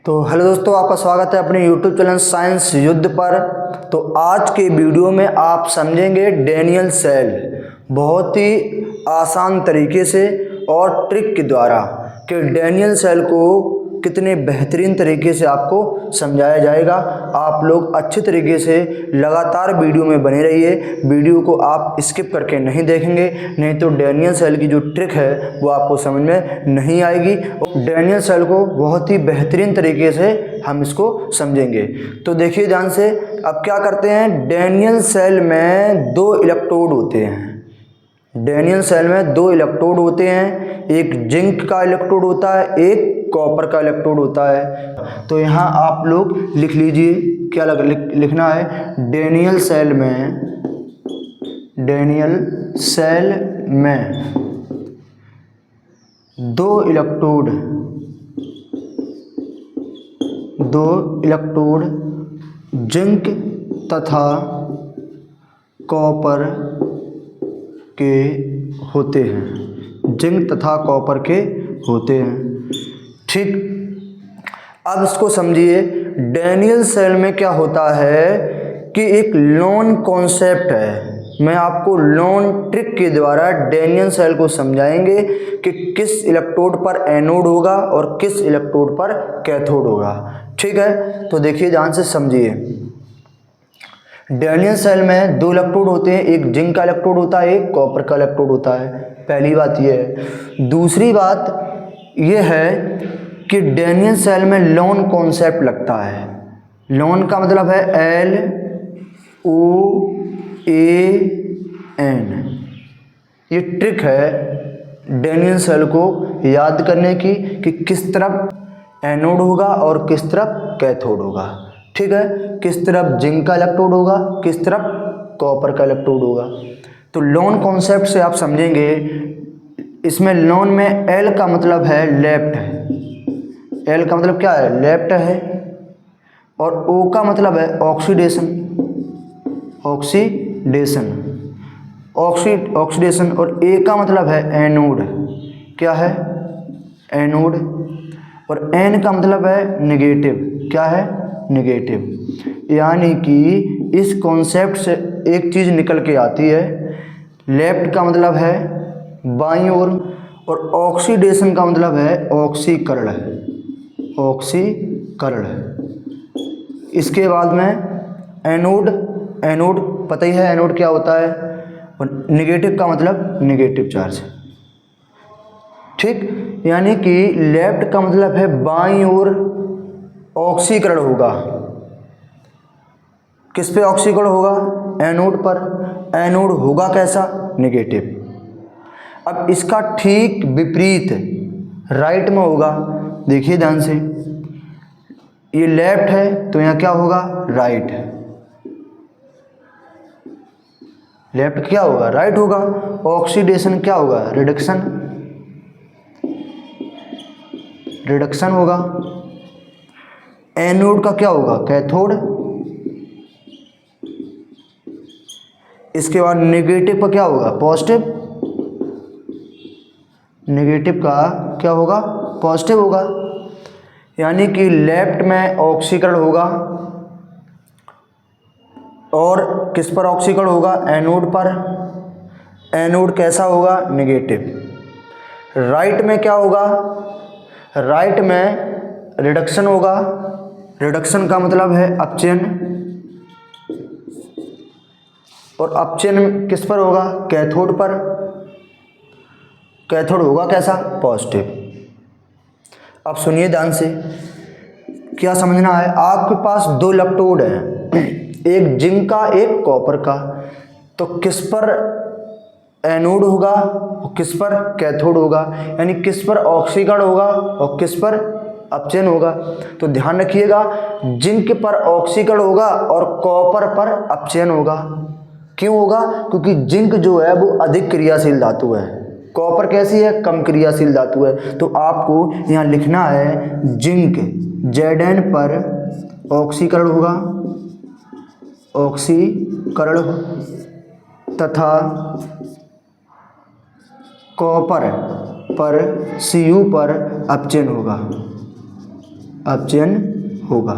तो हेलो दोस्तों, आपका स्वागत है अपने यूट्यूब चैनल साइंस युद्ध पर। तो आज के वीडियो में आप समझेंगे डैनियल सेल बहुत ही आसान तरीके से और ट्रिक के द्वारा कि डैनियल सेल को कितने बेहतरीन तरीके से आपको समझाया जाएगा। आप लोग अच्छे तरीके से लगातार वीडियो में बने रहिए, वीडियो को आप स्किप करके नहीं देखेंगे, नहीं तो डैनियल सेल की जो ट्रिक है वो आपको समझ में नहीं आएगी। डैनियल सेल को बहुत ही बेहतरीन तरीके से हम इसको समझेंगे। तो देखिए ध्यान से, अब क्या करते हैं, डैनियल सेल में दो इलेक्ट्रोड होते हैं। डैनियल सेल में दो इलेक्ट्रोड होते हैं, एक जिंक का इलेक्ट्रोड होता है, एक कॉपर का इलेक्ट्रोड होता है। तो यहाँ आप लोग लिख लीजिए, क्या लिखना है, डैनियल सेल में दो इलेक्ट्रोड जिंक तथा कॉपर के होते हैं, जिंक तथा कॉपर के होते हैं। ठीक, अब इसको समझिए। डैनियल सेल में क्या होता है कि एक लोन कॉन्सेप्ट है। मैं आपको लोन ट्रिक के द्वारा डैनियल सेल को समझाएंगे कि किस इलेक्ट्रोड पर एनोड होगा और किस इलेक्ट्रोड पर कैथोड होगा। ठीक है, तो देखिए ध्यान से समझिए। डैनियल सेल में दो इलेक्ट्रोड होते हैं, एक जिंक का इलेक्ट्रोड होता है, एक कॉपर का इलेक्ट्रोड होता है। पहली बात यह है। दूसरी बात यह है कि डैनियल सेल में लोन कॉन्सेप्ट लगता है। लोन का मतलब है LOAN। ये ट्रिक है डैनियल सेल को याद करने की कि किस तरफ एनोड होगा और किस तरफ कैथोड होगा। ठीक है, किस तरफ जिंक का इलेक्ट्रोड होगा, किस तरफ कॉपर का इलेक्ट्रोड होगा। तो लोन कॉन्सेप्ट से आप समझेंगे। इसमें लोन में L का मतलब है लेफ्ट है, L का मतलब क्या है, लेफ्ट है, और O का मतलब है ऑक्सीडेशन, और A का मतलब है एनोड, क्या है, एनोड, और N का मतलब है निगेटिव, क्या है, निगेटिव। यानी कि इस कॉन्सेप्ट से एक चीज़ निकल के आती है। लेफ्ट का मतलब है बाईं ओर, और ऑक्सीडेशन का मतलब है ऑक्सीकरण, इसके बाद में एनोड पता ही है एनोड क्या होता है, और निगेटिव का मतलब निगेटिव चार्ज। ठीक, यानी कि लेफ्ट का मतलब है बाईं ओर ऑक्सीकरण होगा। किस पे ऑक्सीकरण होगा, एनोड पर। एनोड होगा कैसा, निगेटिव। अब इसका ठीक विपरीत राइट में होगा। देखिए ध्यान से, ये लेफ्ट है तो यहाँ क्या होगा, राइट। लेफ्ट क्या होगा, राइट होगा। ऑक्सीडेशन क्या होगा, रिडक्शन होगा। एनोड का क्या होगा, कैथोड। इसके बाद नेगेटिव का क्या होगा, पॉजिटिव। नेगेटिव का क्या होगा, पॉजिटिव होगा। यानी कि लेफ्ट में ऑक्सीकरण होगा, और किस पर ऑक्सीकरण होगा, एनोड पर। एनोड कैसा होगा, निगेटिव। राइट में क्या होगा, राइट में रिडक्शन होगा। रिडक्शन का मतलब है अपचयन, और अपचयन किस पर होगा, कैथोड पर। कैथोड होगा कैसा, पॉजिटिव। अब सुनिए ध्यान से, क्या समझना है। आपके पास दो इलेक्ट्रोड हैं, एक जिंक का, एक कॉपर का। तो किस पर एनोड होगा और किस पर कैथोड होगा, यानी किस पर ऑक्सीकरण होगा और किस पर अपचयन होगा। तो ध्यान रखिएगा, जिंक पर ऑक्सीकरण होगा और कॉपर पर अपचयन होगा। क्यों होगा, क्योंकि जिंक जो है वो अधिक क्रियाशील धातु है, कॉपर कैसी है, कम क्रियाशील धातु है। तो आपको यहाँ लिखना है, जिंक Zn पर ऑक्सीकरण होगा, तथा कॉपर पर Cu पर अपचयन होगा। अपचयन होगा।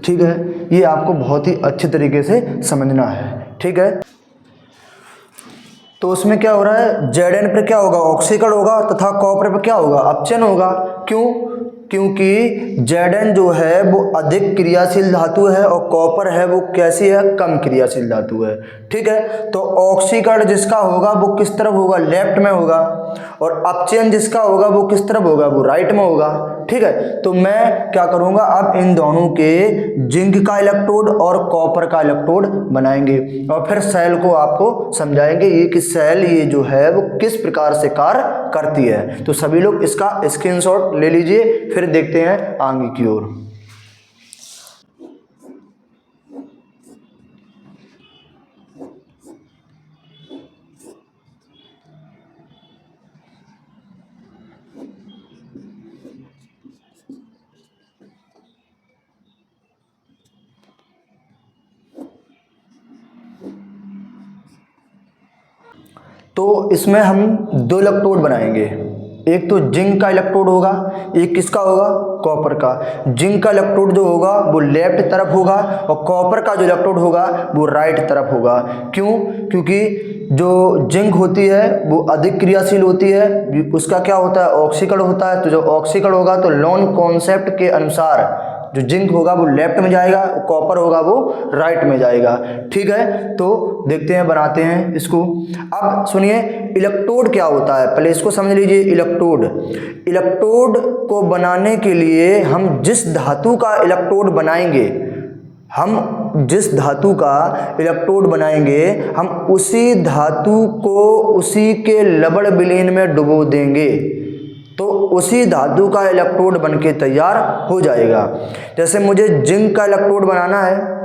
ठीक है, ये आपको बहुत ही अच्छे तरीके से समझना है। ठीक है, तो उसमें क्या हो रहा है, Zn पर क्या होगा, ऑक्सीकरण होगा तथा कॉपर पर क्या होगा, अपचयन होगा। क्यों? क्योंकि Zn जो है वो अधिक क्रियाशील धातु है और कॉपर है वो कैसी है, कम क्रियाशील धातु है। ठीक है, तो ऑक्सीकरण जिसका होगा वो किस तरफ होगा, लेफ्ट में होगा, और अपचयन जिसका होगा वो किस तरफ होगा, वो राइट में होगा। ठीक है, तो मैं क्या करूंगा, अब इन दोनों के जिंक का इलेक्ट्रोड और कॉपर का इलेक्ट्रोड बनाएंगे और फिर सेल को आपको समझाएंगे ये कि सेल ये जो है वो किस प्रकार से कार्य करती है। तो सभी लोग इसका स्क्रीनशॉट ले लीजिए, फिर देखते हैं आगे की ओर। तो इसमें हम दो इलेक्ट्रोड बनाएंगे, एक तो जिंक का इलेक्ट्रोड होगा, एक किसका होगा, कॉपर का। जिंक का इलेक्ट्रोड जो होगा वो लेफ्ट तरफ होगा और कॉपर का जो इलेक्ट्रोड होगा वो राइट तरफ होगा। क्यों? क्योंकि जो जिंक होती है वो अधिक क्रियाशील होती है, उसका क्या होता है, ऑक्सीकरण होता है। तो जो ऑक्सीकरण होगा तो लोन कॉन्सेप्ट के अनुसार जो जिंक होगा वो लेफ्ट में जाएगा, कॉपर होगा वो राइट में जाएगा। ठीक है, तो देखते हैं, बनाते हैं इसको। अब सुनिए, इलेक्ट्रोड क्या होता है, पहले इसको समझ लीजिए। इलेक्ट्रोड को बनाने के लिए हम जिस धातु का इलेक्ट्रोड बनाएंगे, हम उसी धातु को उसी के लवण विलयन में डुबो देंगे, तो उसी धातु का इलेक्ट्रोड बनके तैयार हो जाएगा। जैसे मुझे जिंक का इलेक्ट्रोड बनाना है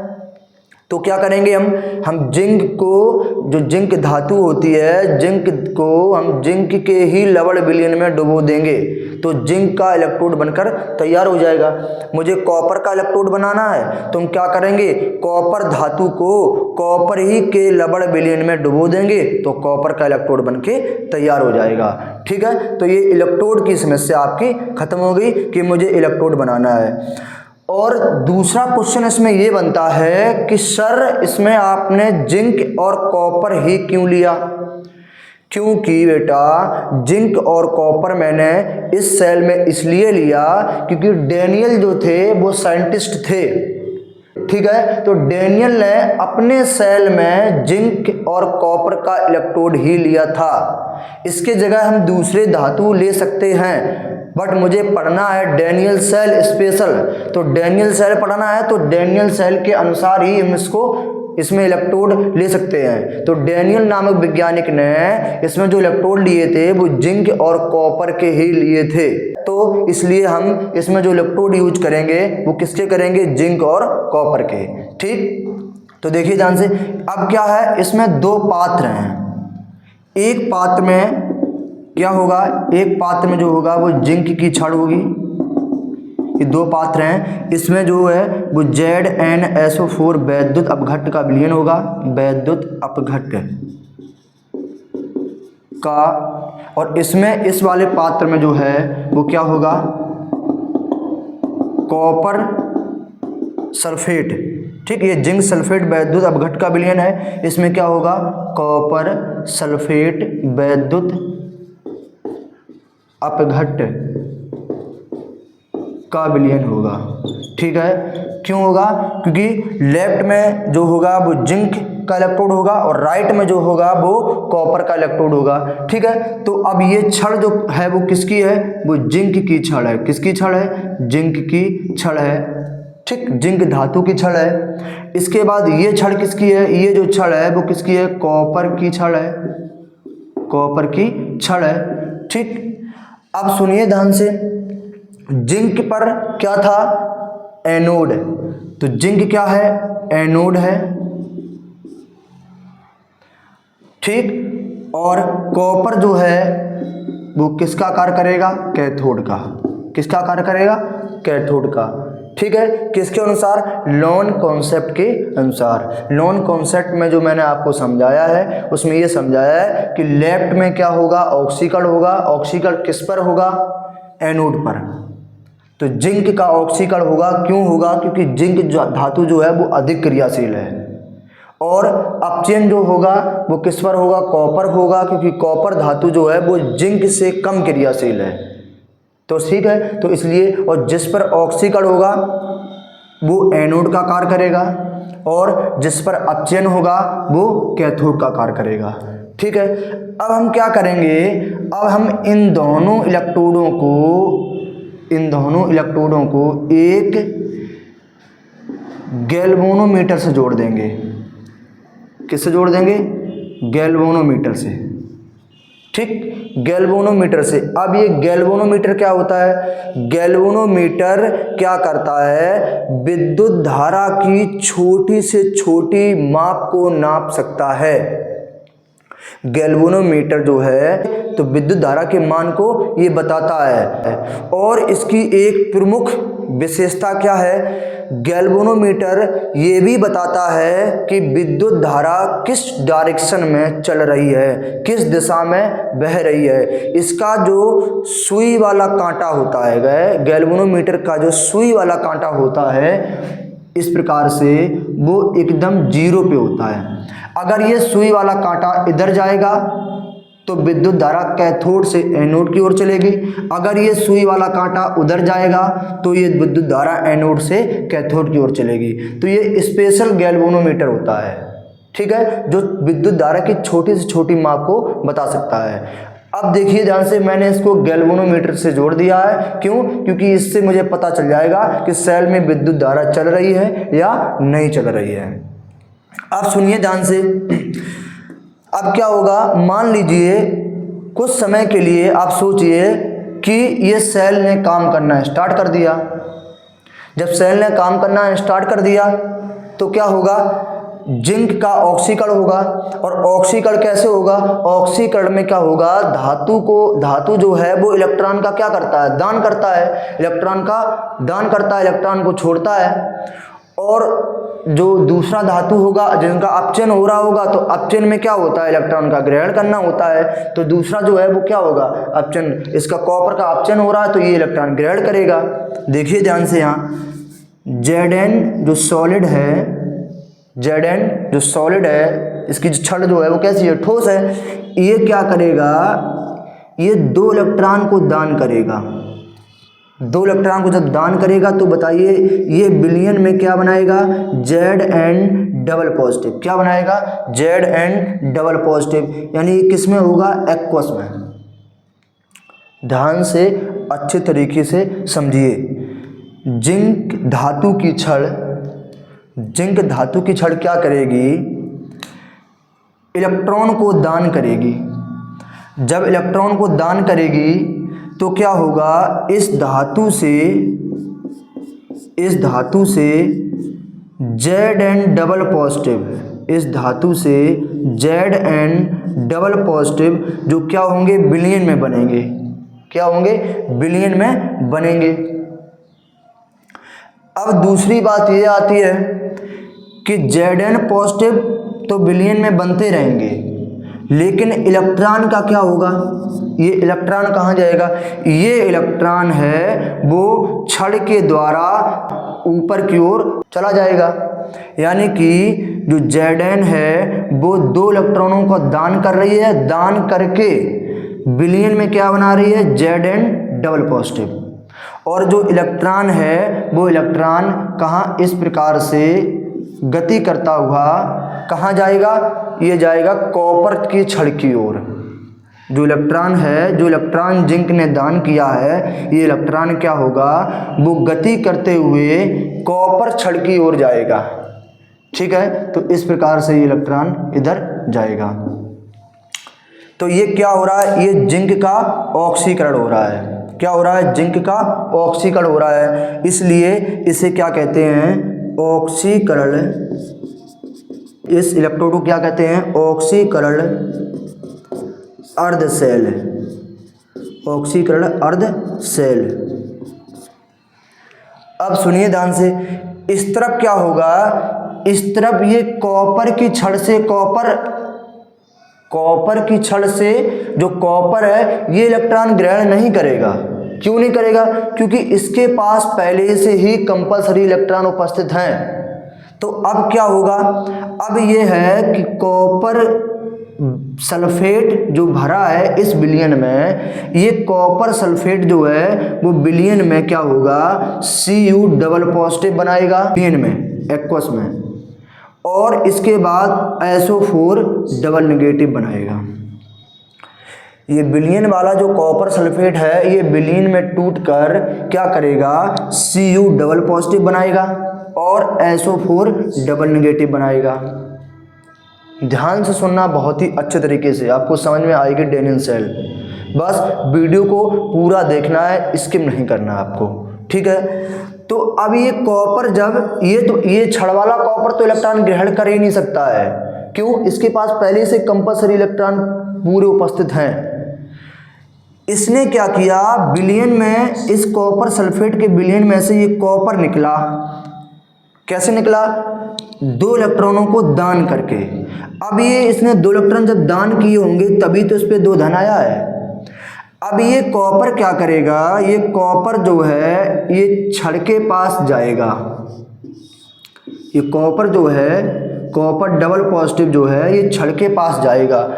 तो क्या करेंगे, हम जिंक को, जो जिंक धातु होती है, जिंक को हम जिंक के ही लवण विलयन में डुबो देंगे तो जिंक का इलेक्ट्रोड बनकर तैयार हो जाएगा। मुझे कॉपर का इलेक्ट्रोड बनाना है तो हम क्या करेंगे, कॉपर धातु को कॉपर ही के लवण विलयन में डुबो देंगे तो कॉपर का इलेक्ट्रोड बनके तैयार हो जाएगा। ठीक है, तो ये इलेक्ट्रोड की समस्या आपकी खत्म हो गई कि मुझे इलेक्ट्रोड बनाना है। और दूसरा क्वेश्चन इसमें ये बनता है कि सर इसमें आपने जिंक और कॉपर ही क्यों लिया? क्योंकि बेटा जिंक और कॉपर मैंने इस सेल में इसलिए लिया क्योंकि डैनियल जो थे वो साइंटिस्ट थे। ठीक है, तो डैनियल ने अपने सेल में जिंक और कॉपर का इलेक्ट्रोड ही लिया था। इसके जगह हम दूसरे धातु ले सकते हैं, बट मुझे पढ़ना है डैनियल सेल स्पेशल। तो डैनियल सेल पढ़ना है तो डैनियल सेल के अनुसार ही हम इसमें इलेक्ट्रोड ले सकते हैं। तो डैनियल नामक वैज्ञानिक ने इसमें जो इलेक्ट्रोड लिए थे वो जिंक और कॉपर के ही लिए थे, तो इसलिए हम इसमें जो इलेक्ट्रोड यूज करेंगे वो किसके करेंगे, जिंक और कॉपर के। ठीक, तो देखिए ध्यान से। अब क्या है, इसमें दो पात्र हैं। एक पात्र में क्या होगा, एक पात्र में जो होगा वो जिंक की छड़ होगी। ये दो पात्र हैं, इसमें जो है वो ZnSO4 वैद्युत अपघट्ट का विलयन होगा, वैद्युत अपघट्ट का। और इसमें इस वाले पात्र में जो है वो क्या होगा, कॉपर सल्फेट। ठीक, ये जिंक सल्फेट वैद्युत अपघट्ट का विलयन है, इसमें क्या होगा, कॉपर सल्फेट वैद्युत अपघट्ट का विलयन होगा। ठीक है, क्यों होगा, क्योंकि लेफ्ट में जो होगा वो जिंक का इलेक्ट्रोड होगा और राइट में जो होगा वो कॉपर का इलेक्ट्रोड होगा। ठीक है, तो अब ये छड़ जो है वो किसकी है, वो जिंक की छड़ है। किसकी छड़ है, जिंक की छड़ है। ठीक, जिंक धातु की छड़ है। इसके बाद ये छड़ किसकी है, ये जो छड़ है वो किसकी है, कॉपर की छड़ है, कॉपर की छड़ है। ठीक, अब सुनिए ध्यान से, जिंक पर क्या था, एनोड। तो जिंक क्या है, एनोड है। ठीक, और कॉपर जो है वो किसका कार्य करेगा, कैथोड का। किसका कार्य करेगा, कैथोड का। ठीक है, किसके अनुसार, लोन कॉन्सेप्ट के अनुसार। लोन कॉन्सेप्ट में जो मैंने आपको समझाया है उसमें ये समझाया है कि लेफ्ट में क्या होगा, ऑक्सीकरण होगा। ऑक्सीकरण किस पर होगा, एनोड पर। तो जिंक का ऑक्सीकरण होगा। क्यों होगा? क्योंकि जिंक धातु जो है वो अधिक क्रियाशील है। और अपचयन जो होगा वो किस पर होगा? कॉपर होगा, क्योंकि कॉपर धातु जो है वो जिंक से कम क्रियाशील है। तो ठीक है, तो इसलिए, और जिस पर ऑक्सीकरण होगा वो एनोड का कार्य करेगा, और जिस पर अपचयन होगा वो कैथोड का कार्य करेगा। ठीक है, अब हम क्या करेंगे? अब हम इन दोनों इलेक्ट्रोडों को एक गैल्वेनोमीटर से जोड़ देंगे। किससे जोड़ देंगे? गैल्वेनोमीटर से। ठीक, गैल्वेनोमीटर से। अब ये गैल्वेनोमीटर क्या होता है? गैल्वेनोमीटर क्या करता है? विद्युत धारा की छोटी से छोटी माप को नाप सकता है। गैल्वेनोमीटर जो है तो विद्युत धारा के मान को ये बताता है। और इसकी एक प्रमुख विशेषता क्या है? गैल्वेनोमीटर ये भी बताता है कि विद्युत धारा किस डायरेक्शन में चल रही है, किस दिशा में बह रही है। इसका जो सुई वाला कांटा होता है, गैल्वेनोमीटर का जो सुई वाला कांटा होता है, इस प्रकार से वो एकदम जीरो पे होता है। अगर ये सुई वाला कांटा इधर जाएगा तो विद्युत धारा कैथोड से एनोड की ओर चलेगी। अगर ये सुई वाला कांटा उधर जाएगा तो ये विद्युत धारा एनोड से कैथोड की ओर चलेगी। तो ये स्पेशल गैल्वेनोमीटर होता है। ठीक है, जो विद्युत धारा की छोटी से छोटी माप को बता सकता है। अब देखिए ध्यान से, मैंने इसको गैल्वेनोमीटर से जोड़ दिया है। क्यों? क्योंकि इससे मुझे पता चल जाएगा कि सेल में विद्युत धारा चल रही है या नहीं चल रही है। अब सुनिए ध्यान से। अब क्या होगा? मान लीजिए कुछ समय के लिए आप सोचिए कि ये सेल ने काम करना स्टार्ट कर दिया। जब सेल ने काम करना स्टार्ट कर दिया तो क्या होगा? जिंक का ऑक्सीकरण होगा। और ऑक्सीकरण कैसे होगा? ऑक्सीकरण में क्या होगा? धातु जो है वो इलेक्ट्रॉन का क्या करता है? दान करता है। इलेक्ट्रॉन का दान करता है, इलेक्ट्रॉन को छोड़ता है। और जो दूसरा धातु होगा जिनका अपचयन हो रहा होगा, तो अपचयन में क्या होता है? इलेक्ट्रॉन का ग्रहण करना होता है। तो दूसरा जो है वो क्या होगा? अपचयन, इसका कॉपर का अपचयन हो रहा है तो ये इलेक्ट्रॉन ग्रहण करेगा। देखिए ध्यान से, यहाँ Zn जो सॉलिड है, इसकी जो छड़ जो है वो कैसी है? ठोस है। ये क्या करेगा? ये 2 इलेक्ट्रॉन को दान करेगा। 2 इलेक्ट्रॉन को जब दान करेगा तो बताइए ये विलयन में क्या बनाएगा? Zn double positive. क्या बनाएगा? Zn double positive. यानी किस में होगा? एक्वस में। ध्यान से अच्छे तरीके से समझिए। जिंक धातु की छड़ क्या करेगी? इलेक्ट्रॉन को दान करेगी। जब इलेक्ट्रॉन को दान करेगी तो क्या होगा? इस धातु से Zn डबल पॉजिटिव जो क्या होंगे? बिलियन में बनेंगे। क्या होंगे? बिलियन में बनेंगे। अब दूसरी बात ये आती है कि Zn पॉजिटिव तो बिलियन में बनते रहेंगे, लेकिन इलेक्ट्रॉन का क्या होगा? ये इलेक्ट्रॉन कहाँ जाएगा? ये इलेक्ट्रॉन है वो छड़ के द्वारा ऊपर की ओर चला जाएगा। यानी कि जो Zn है वो 2 इलेक्ट्रॉनों को दान कर रही है। दान करके बिलियन में क्या बना रही है? Zn double positive. और जो इलेक्ट्रॉन है वो इलेक्ट्रॉन कहाँ? इस प्रकार से गति करता हुआ कहाँ जाएगा? ये जाएगा कॉपर की छड़ की ओर। जो इलेक्ट्रॉन जिंक ने दान किया है, ये इलेक्ट्रॉन क्या होगा? वो गति करते हुए कॉपर छड़ की ओर जाएगा। ठीक है, तो इस प्रकार से ये इलेक्ट्रॉन इधर जाएगा। तो ये क्या हो रहा है? ये जिंक का ऑक्सीकरण हो रहा है। क्या हो रहा है? जिंक का ऑक्सीकरण हो रहा है। इसलिए इसे क्या कहते हैं? ऑक्सीकरण। इस इलेक्ट्रोड को क्या कहते हैं? ऑक्सीकरण अर्ध सेल। ऑक्सीकरण अर्ध सेल। अब सुनिए ध्यान से, इस तरफ क्या होगा? इस तरफ ये कॉपर की छड़ से जो कॉपर है ये इलेक्ट्रॉन ग्रहण नहीं करेगा। क्यों नहीं करेगा? क्योंकि इसके पास पहले से ही कंपल्सरी इलेक्ट्रॉन उपस्थित हैं। तो अब क्या होगा? अब ये है कि कॉपर सल्फेट जो भरा है इस विलयन में, ये कॉपर सल्फेट जो है वो विलयन में क्या होगा? Cu डबल पॉजिटिव बनाएगा विलयन में, एक्वस में, और इसके बाद SO4 डबल नेगेटिव बनाएगा। ये विलयन वाला जो कॉपर सल्फेट है ये विलयन में टूटकर क्या करेगा? Cu डबल पॉजिटिव बनाएगा और SO4 डबल नेगेटिव बनाएगा। ध्यान से सुनना बहुत ही अच्छे तरीके से, आपको समझ में आएगी डैनियल सेल। बस वीडियो को पूरा देखना है, स्किप नहीं करना आपको, ठीक है? तो अब ये कॉपर जब ये छड़ वाला कॉपर तो इलेक्ट्रॉन ग्रहण कर ही नहीं सकता है। क्यों? इसके पास पहले से कंपल्सरी इलेक्ट्रॉन पूरे उपस्थित हैं। इसने क्या किया? विलयन में, इस कॉपर सल्फेट के विलयन में से ये कॉपर निकला। कैसे निकला? 2 इलेक्ट्रॉनों को दान करके। अब ये इसने 2 इलेक्ट्रॉन जब दान किए होंगे तभी तो इस पे 2 धन आया है। अब ये कॉपर क्या करेगा? ये कॉपर जो है ये छड़ के पास जाएगा। ये कॉपर जो है, कॉपर डबल पॉजिटिव जो है, ये छड़ के पास जाएगा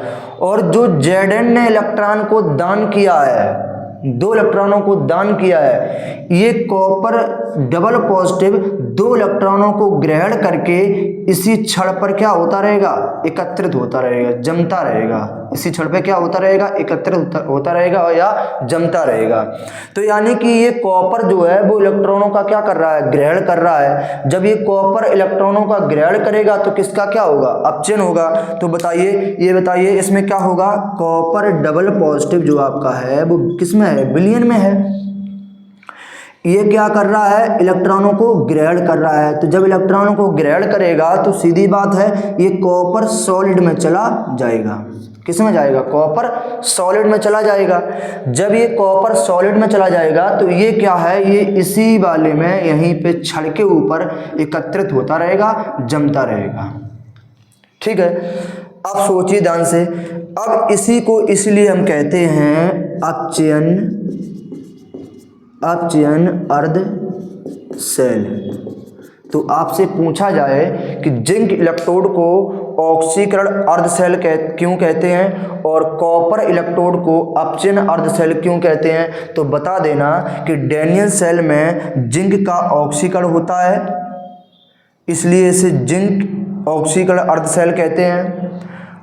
और जो Zn ने इलेक्ट्रॉन को दान किया है, 2 इलेक्ट्रॉनों को दान किया है, ये कॉपर डबल पॉजिटिव 2 इलेक्ट्रॉनों को ग्रहण करके इसी छड़ पर क्या होता रहेगा? एकत्रित होता रहेगा, जमता रहेगा। इसी छड़ पे क्या होता रहेगा? एकत्रित होता रहेगा या जमता रहेगा। तो यानी कि ये कॉपर जो है वो इलेक्ट्रॉनों का क्या कर रहा है? ग्रहण कर रहा है। जब ये कॉपर इलेक्ट्रॉनों का ग्रहण करेगा तो किसका क्या होगा? अपचयन होगा। तो बताइए इसमें क्या होगा? कॉपर डबल पॉजिटिव जो आपका है वो किस में है? विलयन में है। ये क्या कर रहा है? इलेक्ट्रॉनों को ग्रहण कर रहा है। तो जब इलेक्ट्रॉनों को ग्रहण करेगा तो सीधी बात है ये कॉपर सॉलिड में चला जाएगा। किस में जाएगा? कॉपर सॉलिड में चला जाएगा। जब ये कॉपर सॉलिड में चला जाएगा तो ये क्या है? ये इसी वाले में यहीं पे छड़ के ऊपर एकत्रित होता रहेगा, जमता रहेगा, ठीक है? अब सोचिए ध्यान से। अब इसी को इसलिए हम कहते हैं अपचयन अर्ध सेल। तो आपसे पूछा जाए कि जिंक इलेक्ट्रोड को ऑक्सीकरण अर्ध सेल क्यों कहते हैं और कॉपर इलेक्ट्रोड को अपचयन अर्ध सेल क्यों कहते हैं, तो बता देना कि डैनियल सेल में जिंक का ऑक्सीकरण होता है, इसलिए इसे जिंक ऑक्सीकरण अर्ध सेल कहते हैं,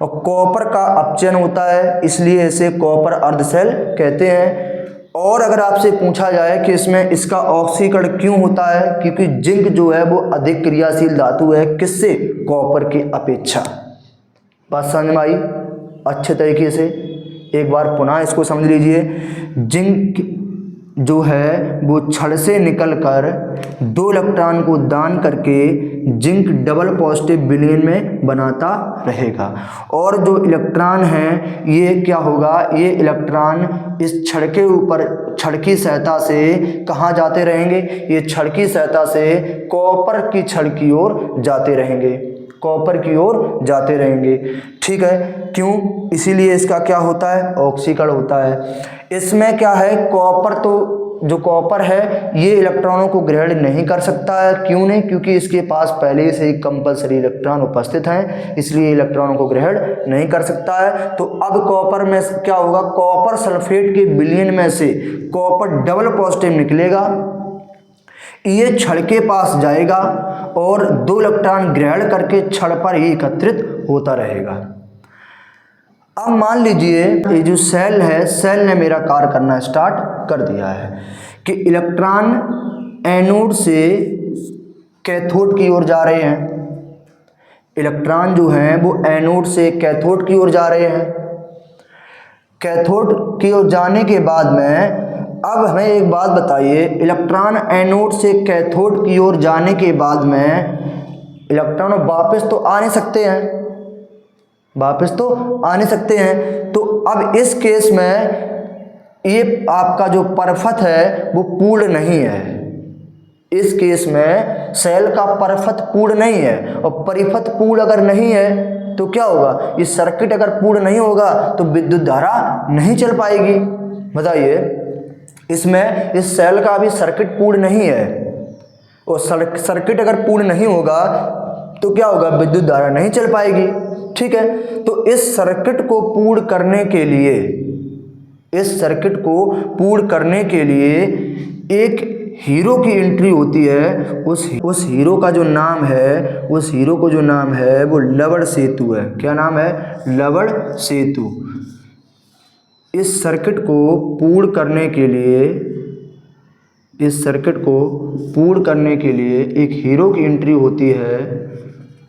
और कॉपर का अपचयन होता है इसलिए इसे कॉपर अर्ध सेल कहते हैं। और अगर आपसे पूछा जाए कि इसमें इसका ऑक्सीकरण क्यों होता है, क्योंकि जिंक जो है वो अधिक क्रियाशील धातु है, किससे? कॉपर की अपेक्षा। बात समझ में आई अच्छे तरीके से? एक बार पुनः इसको समझ लीजिए। जिंक जो है वो छड़ से निकलकर 2 इलेक्ट्रॉन को दान करके जिंक डबल पॉजिटिव विलयन में बनाता रहेगा, और जो इलेक्ट्रॉन है ये क्या होगा? ये इलेक्ट्रॉन इस छड़ के ऊपर, छड़ की सहायता से कहाँ जाते रहेंगे? ये छड़ की सहायता से कॉपर की छड़ की ओर जाते रहेंगे, कॉपर की ओर जाते रहेंगे, ठीक है? क्यों? इसीलिए इसका क्या होता है? ऑक्सीकरण होता है। इसमें क्या है? कॉपर तो जो कॉपर है ये इलेक्ट्रॉनों को ग्रहण नहीं कर सकता है। क्यों नहीं? क्योंकि इसके पास पहले से ही कंपल्सरी इलेक्ट्रॉन उपस्थित हैं, इसलिए इलेक्ट्रॉनों को ग्रहण नहीं कर सकता है। तो अब कॉपर में क्या होगा? कॉपर सल्फेट के विलयन में से कॉपर डबल पॉजिटिव निकलेगा, ये छड़ के पास जाएगा और 2 इलेक्ट्रॉन ग्रहण करके छड़ पर ही एकत्रित होता रहेगा। अब मान लीजिए ये जो सेल है, सेल ने मेरा कार्य करना स्टार्ट कर दिया है कि इलेक्ट्रॉन एनोड से कैथोड की ओर जा रहे हैं। इलेक्ट्रॉन जो हैं वो एनोड से कैथोड की ओर जा रहे हैं। कैथोड की ओर जाने के बाद में अब हमें एक बात बताइए, इलेक्ट्रॉन एनोड से कैथोड की ओर जाने के बाद में इलेक्ट्रॉन वापस तो आ नहीं सकते हैं, वापस तो आ नहीं सकते हैं। तो अब इस केस में ये आपका जो परपथ है वो पूर्ण नहीं है। इस केस में सेल का परपथ पूर्ण नहीं है, और परिपथ पूर्ण अगर नहीं है तो क्या होगा? ये सर्किट अगर पूर्ण नहीं होगा तो विद्युत धारा नहीं चल पाएगी। बताइए, इसमें इस सेल का अभी सर्किट पूर्ण नहीं है, और सर्किट अगर पूर्ण नहीं होगा तो क्या होगा, विद्युत धारा नहीं चल पाएगी। ठीक है, तो इस सर्किट को पूर्ण करने के लिए, इस सर्किट को पूर्ण करने के लिए एक हीरो की एंट्री होती है। उस हीरो का जो नाम है, उस हीरो को जो नाम है वो लवण सेतु है। क्या नाम है? लवण सेतु। इस सर्किट को पूर्ण करने के लिए, इस सर्किट को पूर्ण करने के लिए एक हीरो की एंट्री होती है।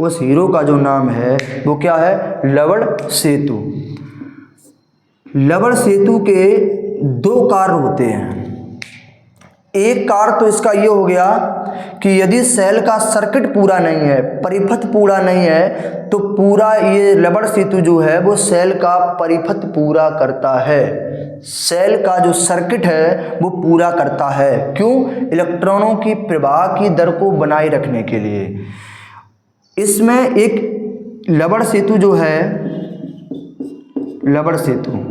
उस हीरो का जो नाम है वो क्या है? लवण सेतु। लवण सेतु के दो कार्य होते हैं। एक कार्य तो इसका ये हो गया कि यदि सेल का सर्किट पूरा नहीं है, परिपथ पूरा नहीं है, तो पूरा ये लवण सेतु जो है वो सेल का परिपथ पूरा करता है, सेल का जो सर्किट है वो पूरा करता है। क्यों? इलेक्ट्रॉनों की प्रवाह की दर को बनाए रखने के लिए। इसमें एक लवण सेतु जो है, लवण सेतु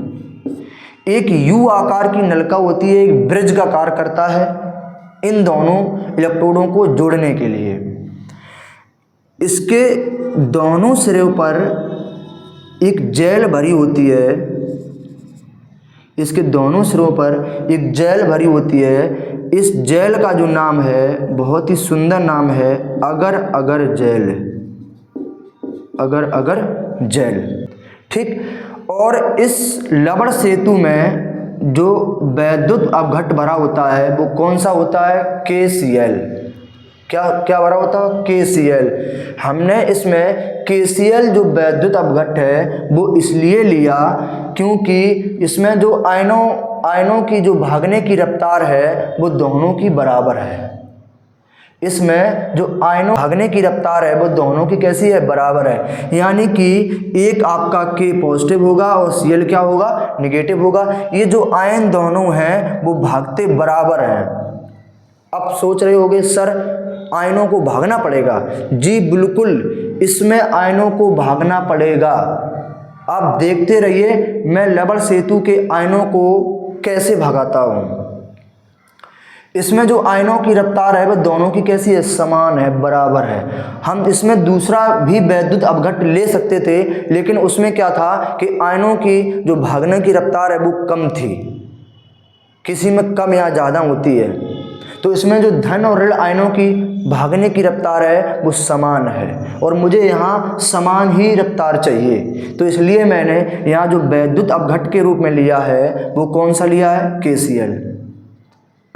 एक यू आकार की नलिका होती है, एक ब्रिज का कार्य करता है इन दोनों इलेक्ट्रोडों को जोड़ने के लिए। इसके दोनों सिरों पर एक जेल भरी होती है, इसके दोनों सिरों पर एक जेल भरी होती है। इस जेल का जो नाम है बहुत ही सुंदर नाम है, अगर अगर जेल, अगर अगर जेल। ठीक, और इस लवण सेतु में जो वैद्युत अपघट्ट भरा होता है वो कौन सा होता है? KCl। क्या भरा होता है? KCl। हमने इसमें KCl जो वैद्युत अपघट्ट है वो इसलिए लिया क्योंकि इसमें जो आयनों की जो भागने की रफ्तार है वो दोनों की बराबर है। इसमें जो आयनों भागने की रफ्तार है वो दोनों की कैसी है? बराबर है। यानी कि एक आपका K पॉजिटिव होगा और Cl क्या होगा? निगेटिव होगा। ये जो आयन दोनों हैं वो भागते बराबर हैं। अब सोच रहे होगे सर आयनों को भागना पड़ेगा। जी बिल्कुल, इसमें आयनों को भागना पड़ेगा। आप देखते रहिए मैं लवण सेतु के आयनों को कैसे भगाता हूँ। इसमें जो आयनों की रफ्तार है वह दोनों की कैसी है? समान है, बराबर है। हम इसमें दूसरा भी वैद्युत अपघट्ट ले सकते थे, लेकिन उसमें क्या था कि आयनों की जो भागने की रफ्तार है वो कम थी, किसी में कम या ज़्यादा होती है। तो इसमें जो धन और ऋण आयनों की भागने की रफ्तार है वो समान है, और मुझे यहाँ समान ही रफ्तार चाहिए। तो इसलिए मैंने यहाँ जो वैद्युत अपघट्ट के रूप में लिया है वो कौन सा लिया है? KCl।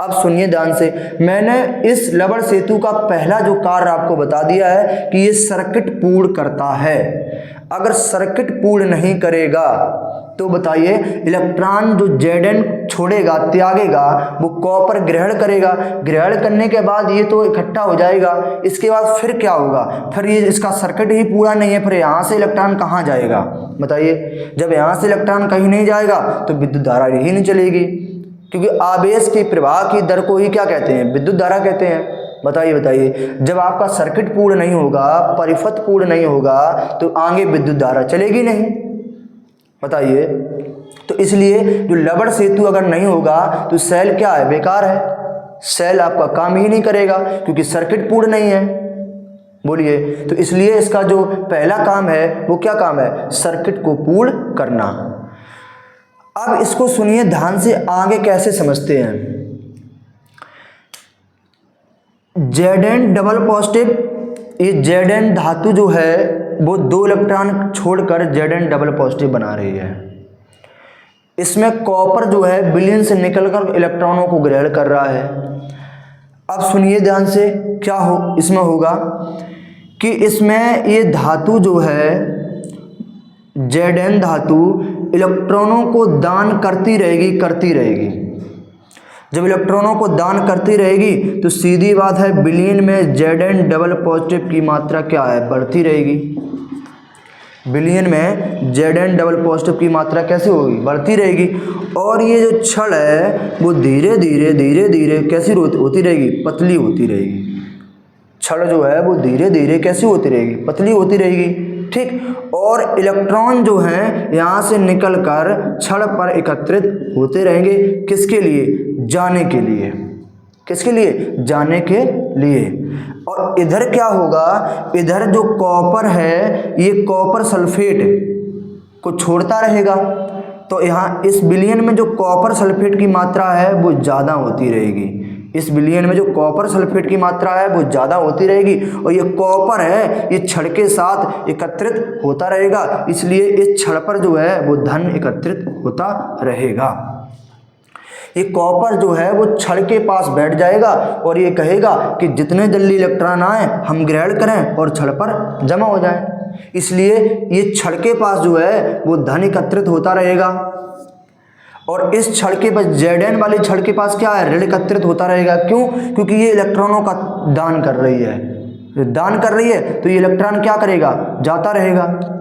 अब सुनिए ध्यान से, मैंने इस लवण सेतु का पहला जो कार्य आपको बता दिया है कि ये सर्किट पूर्ण करता है। अगर सर्किट पूर्ण नहीं करेगा तो बताइए इलेक्ट्रॉन जो Zn छोड़ेगा, त्यागेगा, वो कॉपर ग्रहण करेगा। ग्रहण करने के बाद ये तो इकट्ठा हो जाएगा, इसके बाद फिर क्या होगा? फिर ये इसका सर्किट ही पूरा नहीं है, फिर यहाँ से इलेक्ट्रॉन कहाँ जाएगा? बताइए, जब यहाँ से इलेक्ट्रॉन कहीं नहीं जाएगा तो विद्युत धारा ही नहीं चलेगी, क्योंकि आवेश की प्रवाह की दर को ही क्या कहते हैं? विद्युत धारा कहते हैं। बताइए, जब आपका सर्किट पूर्ण नहीं होगा, परिपथ पूर्ण नहीं होगा, तो आगे विद्युत धारा चलेगी नहीं। बताइए, तो इसलिए जो लवण सेतु अगर नहीं होगा तो सेल क्या है? बेकार है। सेल आपका काम ही नहीं करेगा क्योंकि सर्किट पूर्ण नहीं है। बोलिए, तो इसलिए इसका जो पहला काम है वो क्या काम है? सर्किट को पूर्ण करना। अब इसको सुनिए ध्यान से, आगे कैसे समझते हैं। Zn डबल पॉजिटिव, ये Zn धातु जो है वो 2 इलेक्ट्रॉन छोड़कर Zn डबल पॉजिटिव बना रही है। इसमें कॉपर जो है विलयन से निकलकर इलेक्ट्रॉनों को ग्रहण कर रहा है। अब सुनिए ध्यान से, क्या इसमें होगा कि इसमें ये धातु जो है Zn धातु इलेक्ट्रॉनों को दान करती रहेगी। जब इलेक्ट्रॉनों को दान करती रहेगी तो सीधी बात है विलयन में Zn डबल पॉजिटिव की मात्रा क्या है? बढ़ती रहेगी। विलयन में Zn डबल पॉजिटिव की मात्रा कैसे होगी? बढ़ती रहेगी। और ये जो छड़ है वो धीरे धीरे कैसी होती रहेगी? पतली होती रहेगी। छड़ जो है वो धीरे धीरे कैसी होती रहेगी? पतली होती रहेगी। ठीक, और इलेक्ट्रॉन जो हैं यहाँ से निकलकर छड़ पर एकत्रित होते रहेंगे। किसके लिए? जाने के लिए। किसके लिए? जाने के लिए। और इधर क्या होगा, इधर जो कॉपर है ये कॉपर सल्फेट को छोड़ता रहेगा, तो यहाँ इस विलयन में जो कॉपर सल्फेट की मात्रा है वो ज़्यादा होती रहेगी। इस विलयन में जो कॉपर सल्फेट की मात्रा है वो ज़्यादा होती रहेगी, और ये कॉपर है ये छड़ के साथ एकत्रित होता रहेगा, इसलिए इस छड़ पर जो है वो धन एकत्रित होता रहेगा। ये कॉपर जो है वो छड़ के पास बैठ जाएगा और ये कहेगा कि जितने जल्दी इलेक्ट्रॉन आए हम ग्रहण करें और छड़ पर जमा हो जाएं, इसलिए ये छड़ के पास जो है वो धन एकत्रित होता रहेगा। और इस छड़ के पास Zn वाली छड़ के पास क्या है? ऋण एकत्रित होता रहेगा। क्यों? क्योंकि ये इलेक्ट्रॉनों का दान कर रही है, दान कर रही है तो ये इलेक्ट्रॉन क्या करेगा? जाता रहेगा।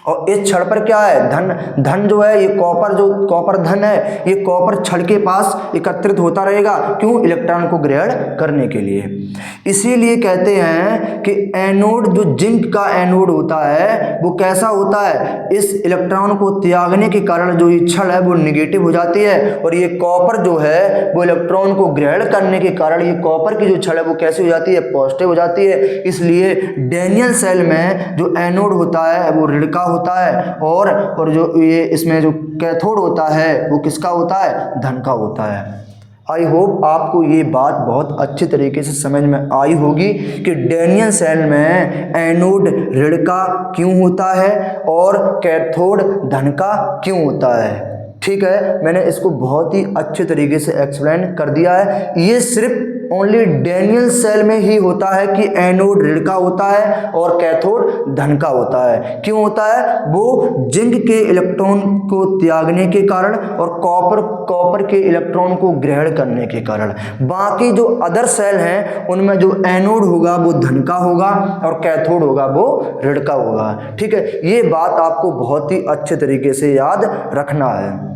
और इस छड़ पर क्या है? धन। धन जो है ये कॉपर, जो कॉपर धन है ये कॉपर छड़ के पास एकत्रित होता रहेगा। क्यों? इलेक्ट्रॉन को ग्रहण करने के लिए। इसीलिए कहते हैं कि एनोड, जो जिंक का एनोड होता है वो कैसा होता है? इस इलेक्ट्रॉन को त्यागने के कारण जो ये छड़ है वो निगेटिव हो जाती है, और ये कॉपर जो है वो इलेक्ट्रॉन को ग्रहण करने के कारण ये कॉपर की जो छड़ है वो कैसी हो जाती है? पॉजिटिव हो जाती है। इसलिए डैनियल सेल में जो एनोड होता है वो ऋण का होता है, और जो ये इसमें जो कैथोड होता है वो किसका होता है? धन का होता है। आई होप आपको ये बात बहुत अच्छी तरीके से समझ में आई होगी कि डैनियल सेल में एनोड ऋण का क्यों होता है और कैथोड धन का क्यों होता है। ठीक है, मैंने इसको बहुत ही अच्छे तरीके से एक्सप्लेन कर दिया है। ये सिर्फ ओनली डैनियल सेल में ही होता है कि एनोड ऋण का होता है और कैथोड धन का होता है। क्यों होता है? वो जिंक के इलेक्ट्रॉन को त्यागने के कारण और कॉपर के इलेक्ट्रॉन को ग्रहण करने के कारण। बाकी जो अदर सेल हैं उनमें जो एनोड होगा वो धन का होगा और कैथोड होगा वो ऋण का होगा। ठीक है, ये बात आपको बहुत ही अच्छे तरीके से याद रखना है।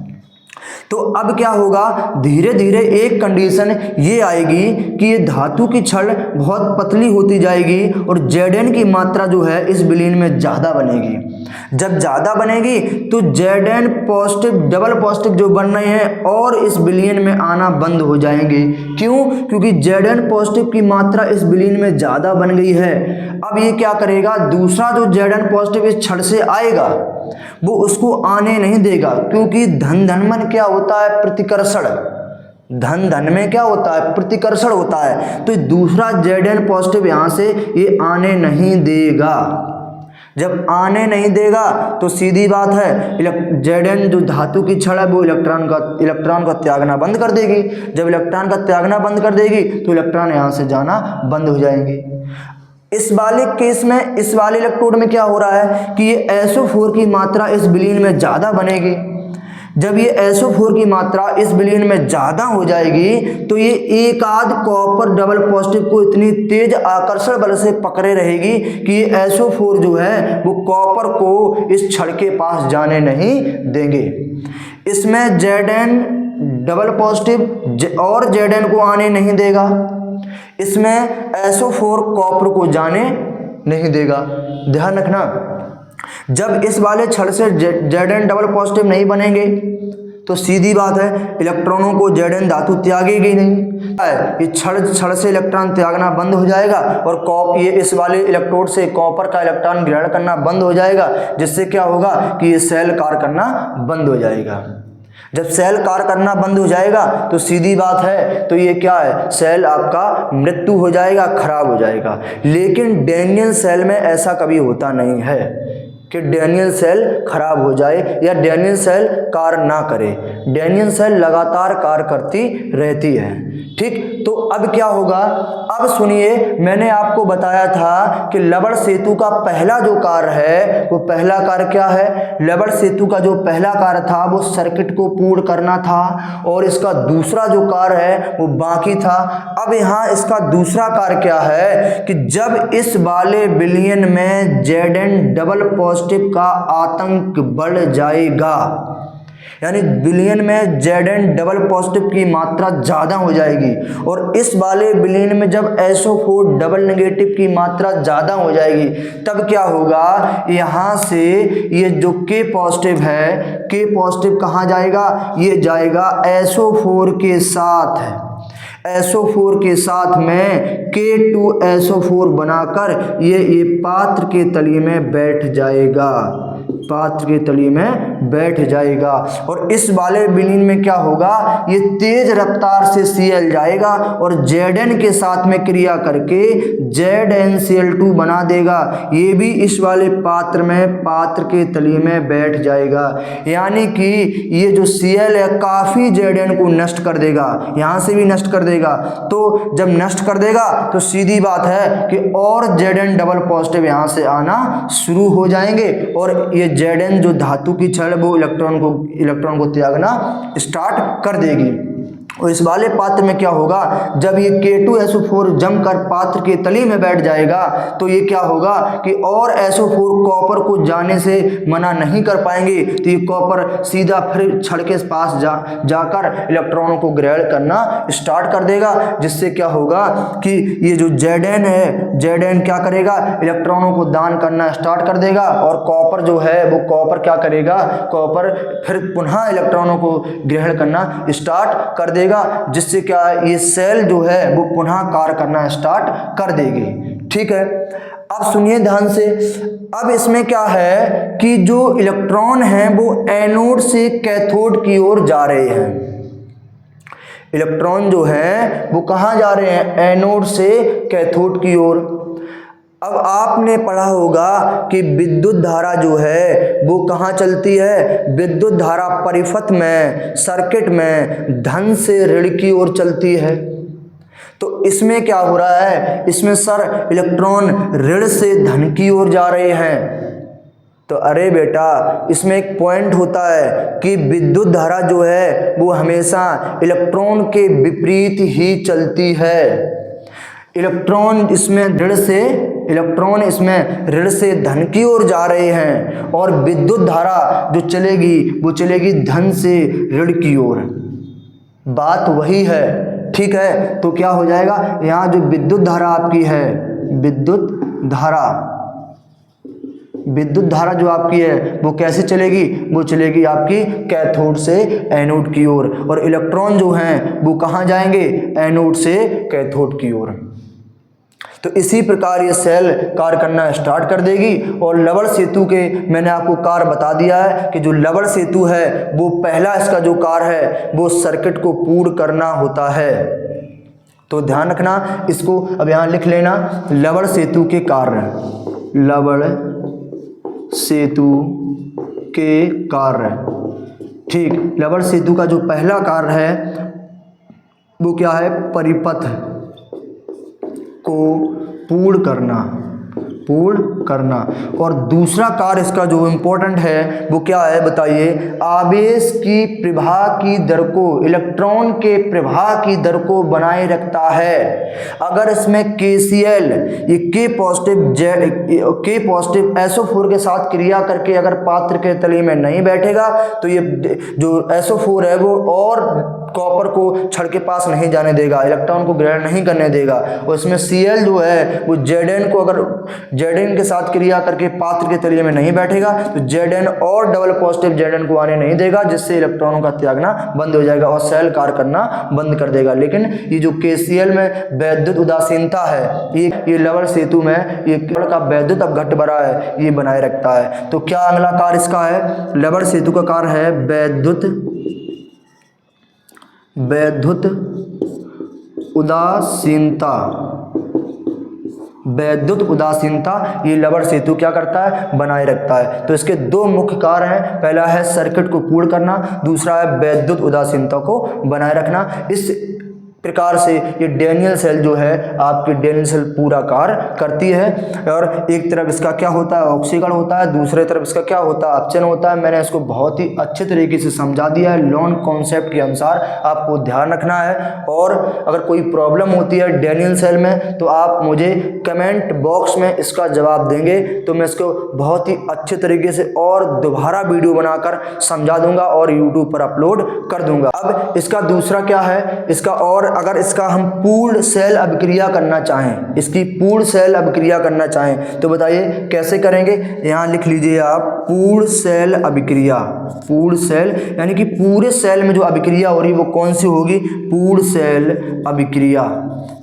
तो अब क्या होगा, धीरे धीरे एक कंडीशन ये आएगी कि ये धातु की छड़ बहुत पतली होती जाएगी और Zn की मात्रा जो है इस विलयन में ज़्यादा बनेगी। जब ज़्यादा बनेगी तो Zn पॉजिटिव, डबल पॉजिटिव जो बन रहे हैं और इस विलयन में आना बंद हो जाएंगे। क्यों? क्योंकि Zn पॉजिटिव की मात्रा इस विलयन में ज़्यादा बन गई है। अब ये क्या करेगा, दूसरा जो Zn पॉजिटिव इस छड़ से आएगा वो उसको आने नहीं देगा, क्योंकि धन धन में क्या होता है? प्रतिकर्षण। धन धन में क्या होता है? प्रतिकर्षण होता है। तो दूसरा Zn पॉजिटिव यहाँ से ये आने नहीं देगा। जब आने नहीं देगा तो सीधी बात है Zn जो धातु की छड़ है वो इलेक्ट्रॉन का त्यागना बंद कर देगी। जब इलेक्ट्रॉन का त्यागना बंद कर देगी तो इलेक्ट्रॉन यहाँ से जाना बंद हो जाएंगे। इस वाले केस में, इस वाले इलेक्ट्रोड में क्या हो रहा है कि ये SO4 की मात्रा इस विलयन में ज़्यादा बनेगी। जब ये SO4 की मात्रा इस विलयन में ज़्यादा हो जाएगी तो ये एक आध कॉपर डबल पॉजिटिव को इतनी तेज आकर्षण बल से पकड़े रहेगी कि ये SO4 जो है वो कॉपर को इस छड़ के पास जाने नहीं देंगे। इसमें Zn डबल पॉजिटिव और Zn को आने नहीं देगा। इसमें SO4 कॉपर को जाने नहीं देगा। ध्यान रखना, जब इस वाले छड़ से Zn डबल पॉजिटिव नहीं बनेंगे तो सीधी बात है इलेक्ट्रॉनों को Zn धातु त्यागेगी नहीं। ये छड़ से इलेक्ट्रॉन त्यागना बंद हो जाएगा और ये इस वाले इलेक्ट्रोड से कॉपर का इलेक्ट्रॉन ग्रहण करना बंद हो जाएगा, जिससे क्या होगा कि ये सेल कार्य करना बंद हो जाएगा। जब सेल कार्य करना बंद हो जाएगा तो सीधी बात है तो ये क्या है, सेल आपका मृत्यु हो जाएगा, खराब हो जाएगा। लेकिन डैनियल सेल में ऐसा कभी होता नहीं है कि डैनियल सेल खराब हो जाए या डैनियल सेल कार्य ना करे। डैनियल सेल लगातार कार्य करती रहती है। ठीक, तो अब क्या होगा, अब सुनिए, मैंने आपको बताया था कि लवण सेतु का पहला जो कार्य है वो पहला कार्य क्या है, लवण सेतु का जो पहला कार्य था वो सर्किट को पूर्ण करना था और इसका दूसरा जो कार्य है वो बाकी था। अब यहाँ इसका दूसरा कार्य क्या है कि जब इस वाले विलयन में Zn डबल पॉजिटिव का आतंक बढ़ जाएगा, यानी विलयन में Zn डबल पॉजिटिव की मात्रा ज़्यादा हो जाएगी, और इस वाले विलयन में जब SO4 डबल नेगेटिव की मात्रा ज़्यादा हो जाएगी तब क्या होगा, यहाँ से ये जो K पॉजिटिव है, K पॉजिटिव कहाँ जाएगा, ये जाएगा SO4 के साथ, SO4 के साथ में K2SO4 बनाकर ये पात्र के तली में बैठ जाएगा, पात्र के तली में बैठ जाएगा। और इस वाले विलयन में क्या होगा, ये तेज रफ्तार से Cl जाएगा और Zn के साथ में क्रिया करके ZnCl2 बना देगा, ये भी इस वाले पात्र में, पात्र के तली में बैठ जाएगा। यानी कि ये जो Cl है काफ़ी Zn को नष्ट कर देगा, यहाँ से भी नष्ट कर देगा। तो जब नष्ट कर देगा तो सीधी बात है कि और Zn डबल पॉजिटिव यहाँ से आना शुरू हो जाएंगे, और ये Zn जो धातु की छड़ वो इलेक्ट्रॉन को त्यागना स्टार्ट कर देगी। और इस वाले पात्र में क्या होगा, जब ये K2SO4 जमकर पात्र के तली में बैठ जाएगा तो ये क्या होगा कि और SO4 कॉपर को जाने से मना नहीं कर पाएंगे, तो ये कॉपर सीधा फिर छड़ के पास जाकर इलेक्ट्रॉनों को ग्रहण करना स्टार्ट कर देगा, जिससे क्या होगा कि ये जो Zn है, Zn क्या करेगा, इलेक्ट्रॉनों को दान करना स्टार्ट कर देगा, और कॉपर जो है वो कॉपर क्या करेगा, कॉपर फिर पुनः इलेक्ट्रॉनों को ग्रहण करना स्टार्ट कर देगा, जिससे क्या ये सेल जो है वो पुनः कार्य करना स्टार्ट कर देगी। ठीक है, अब सुनिए ध्यान से। अब इसमें क्या है कि जो इलेक्ट्रॉन हैं वो एनोड से कैथोड की ओर जा रहे हैं। इलेक्ट्रॉन जो है वो कहाँ जा रहे हैं, एनोड से कैथोड की ओर। अब आपने पढ़ा होगा कि विद्युत धारा जो है वो कहाँ चलती है, विद्युत धारा परिपथ में, सर्किट में धन से ऋण की ओर चलती है। तो इसमें क्या हो रहा है, इसमें सर इलेक्ट्रॉन ऋण से धन की ओर जा रहे हैं। तो अरे बेटा, इसमें एक पॉइंट होता है कि विद्युत धारा जो है वो हमेशा इलेक्ट्रॉन के विपरीत ही चलती है। इलेक्ट्रॉन इसमें ऋण से धन की ओर जा रहे हैं, और विद्युत धारा जो चलेगी वो चलेगी धन से ऋण की ओर। बात वही है, ठीक है। तो क्या हो जाएगा, यहाँ जो विद्युत धारा आपकी है, विद्युत धारा जो आपकी है वो कैसे चलेगी, वो चलेगी आपकी कैथोड से एनोड की ओर, और इलेक्ट्रॉन जो हैं वो कहाँ जाएंगे, एनोड से कैथोड की ओर। तो इसी प्रकार ये सेल कार्य करना स्टार्ट कर देगी। और लवण सेतु के मैंने आपको कार्य बता दिया है कि जो लवण सेतु है वो पहला इसका जो कार्य है वो सर्किट को पूर्ण करना होता है। तो ध्यान रखना, इसको अब यहाँ लिख लेना, लवण सेतु के कार्य, लवण सेतु के कार्य। ठीक, लवण सेतु का जो पहला कार्य है वो क्या है, परिपथ को पूर्ण करना। और दूसरा कार्य इसका जो इम्पोर्टेंट है वो क्या है बताइए, आवेश की प्रवाह की दर को, इलेक्ट्रॉन के प्रवाह की दर को बनाए रखता है। अगर इसमें KCl, ये K पॉजिटिव SO4 के साथ क्रिया करके अगर पात्र के तली में नहीं बैठेगा तो ये जो SO4 है वो और कॉपर को छड़ के पास नहीं जाने देगा, इलेक्ट्रॉन को ग्रहण नहीं करने देगा। और इसमें Cl जो है वो Zn को, अगर Zn के साथ क्रिया करके पात्र के तलिए में नहीं बैठेगा तो Zn और डबल पॉजिटिव Zn को आने नहीं देगा, जिससे इलेक्ट्रॉनों का त्यागना बंद हो जाएगा और सेल कार्य करना बंद कर देगा। लेकिन ये जो KCl में वैद्युत उदासीनता है, ये लवण सेतु में ये का वैद्युत अपघट्ट बड़ा है, ये बनाए रखता है। तो क्या अगला कार्य इसका है, लवण सेतु का कार्य है वैद्युत उदासीनता। वैद्युत उदासीनता ये लवण सेतु क्या करता है, बनाए रखता है। तो इसके दो मुख्य कार्य हैं, पहला है सर्किट को पूर्ण करना, दूसरा है वैद्युत उदासीनता को बनाए रखना। प्रकार से ये डेनियल सेल जो है आपकी डेनियल सेल पूरा कार्य करती है। और एक तरफ इसका क्या होता है, ऑक्सीकरण होता है, दूसरे तरफ इसका क्या होता है, अपचयन होता है। मैंने इसको बहुत ही अच्छे तरीके से समझा दिया है, लॉन कॉन्सेप्ट के अनुसार आपको ध्यान रखना है। और अगर कोई प्रॉब्लम होती है डेनियल सेल में तो आप मुझे कमेंट बॉक्स में इसका जवाब देंगे, तो मैं इसको बहुत ही अच्छे तरीके से और दोबारा वीडियो बनाकर समझा दूंगा और यूट्यूब पर अपलोड कर दूंगा। अब इसका दूसरा क्या है, इसका और अगर इसका हम पूर्ण सेल अभिक्रिया करना चाहें, इसकी पूर्ण सेल अभिक्रिया करना चाहें तो बताइए कैसे करेंगे। यहाँ लिख लीजिए आप पूर्ण सेल अभिक्रिया। पूर्ण सेल यानी कि पूरे सेल में जो अभिक्रिया हो रही है वो कौन सी होगी, पूर्ण सेल अभिक्रिया।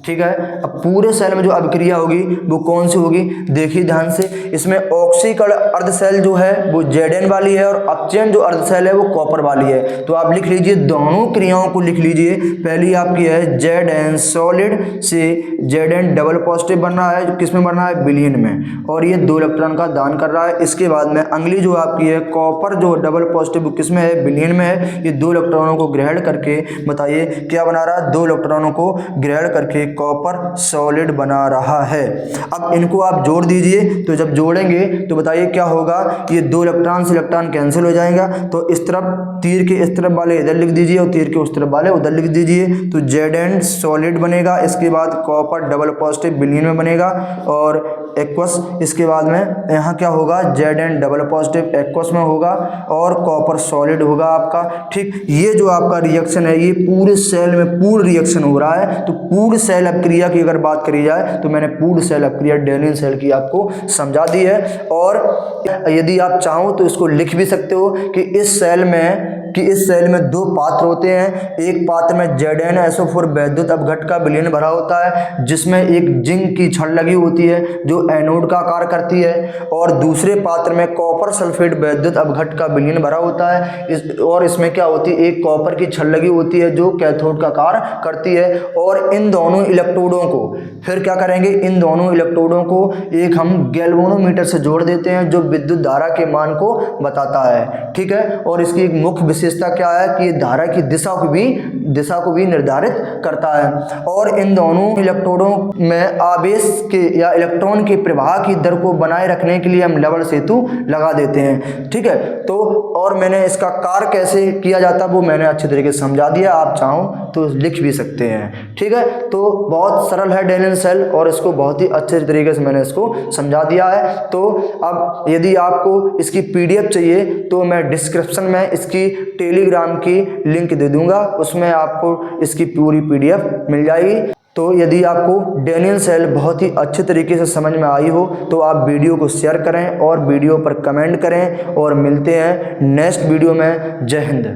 ठीक है, अब पूरे सेल में जो अभिक्रिया होगी वो कौन सी होगी, देखिए ध्यान से। इसमें ऑक्सीकरण अर्ध सेल जो है वो Zn वाली है और अपचयन जो अर्ध सेल है वो कॉपर वाली है। तो आप लिख लीजिए, दोनों क्रियाओं को लिख लीजिए। पहली आपकी है Zn सॉलिड से Zn डबल पॉजिटिव बन रहा है, किस में बन रहा है, विलयन में, और ये 2 इलेक्ट्रॉन का दान कर रहा है। इसके बाद में अगली जो आपकी है कॉपर जो डबल पॉजिटिव किस में है, विलयन में है। ये 2 इलेक्ट्रॉनों को ग्रहण करके बताइए क्या बना रहा है, 2 इलेक्ट्रॉनों को ग्रहण करके कॉपर सॉलिड बना रहा है। अब इनको आप जोड़ दीजिए, तो जब जोड़ेंगे तो बताइए क्या होगा, ये 2 इलेक्ट्रॉन से इलेक्ट्रॉन कैंसिल हो जाएगा। तो इस तरफ तीर के इस तरफ वाले इधर लिख दीजिए और तीर के उस तरफ वाले उधर लिख दीजिए, तो Zn सॉलिड बनेगा। इसके बाद कॉपर डबल पॉजिटिव विलयन में बनेगा और एक्वस, इसके बाद में यहाँ क्या होगा, Zn डबल पॉजिटिव एक्वस में होगा और कॉपर सॉलिड होगा आपका। ठीक, ये जो आपका रिएक्शन है ये पूरे सेल में पूर्ण रिएक्शन हो रहा है। तो पूर्ण सेल अपक्रिया की अगर बात करी जाए तो मैंने पूर्ण सेल अपक्रिया डेनियल सेल की आपको समझा दी है। और यदि आप चाहो तो इसको लिख भी सकते हो कि इस सेल में 2 पात्र होते हैं। एक पात्र में ZnSO4 वैद्युत अपघट का विलयन भरा होता है जिसमें एक जिंक की छड़ लगी होती है जो एनोड का कार्य करती है, और दूसरे पात्र में कॉपर सल्फेट वैद्युत अपघट का विलयन भरा होता है। और इसमें क्या होती है, एक कॉपर की छड़ लगी होती है जो कैथोड का कार्य करती है। और इन दोनों इलेक्ट्रोडों को फिर क्या करेंगे, इन दोनों इलेक्ट्रोडों को एक हम गैल्वेनोमीटर से जोड़ देते हैं जो विद्युत धारा के मान को बताता है। ठीक है, और इसकी एक मुख्य विशेषता क्या है कि ये धारा की दिशा को भी निर्धारित करता है। और इन दोनों इलेक्ट्रोडों में आवेश के या इलेक्ट्रॉन के प्रवाह की दर को बनाए रखने के लिए हम लवण सेतु लगा देते हैं। ठीक है, तो और मैंने इसका कार्य कैसे किया जाता है वो मैंने अच्छे तरीके से समझा दिया, आप चाहो तो लिख भी सकते हैं। ठीक है, तो बहुत सरल है डेनियल सेल और इसको बहुत ही अच्छे तरीके से मैंने इसको समझा दिया है। तो अब यदि आपको इसकी PDF चाहिए तो मैं डिस्क्रिप्शन में इसकी टेलीग्राम की लिंक दे दूंगा, उसमें आपको इसकी पूरी PDF मिल जाएगी। तो यदि आपको डेनियल सेल बहुत ही अच्छे तरीके से समझ में आई हो तो आप वीडियो को शेयर करें और वीडियो पर कमेंट करें, और मिलते हैं नेक्स्ट वीडियो में। जय हिंद।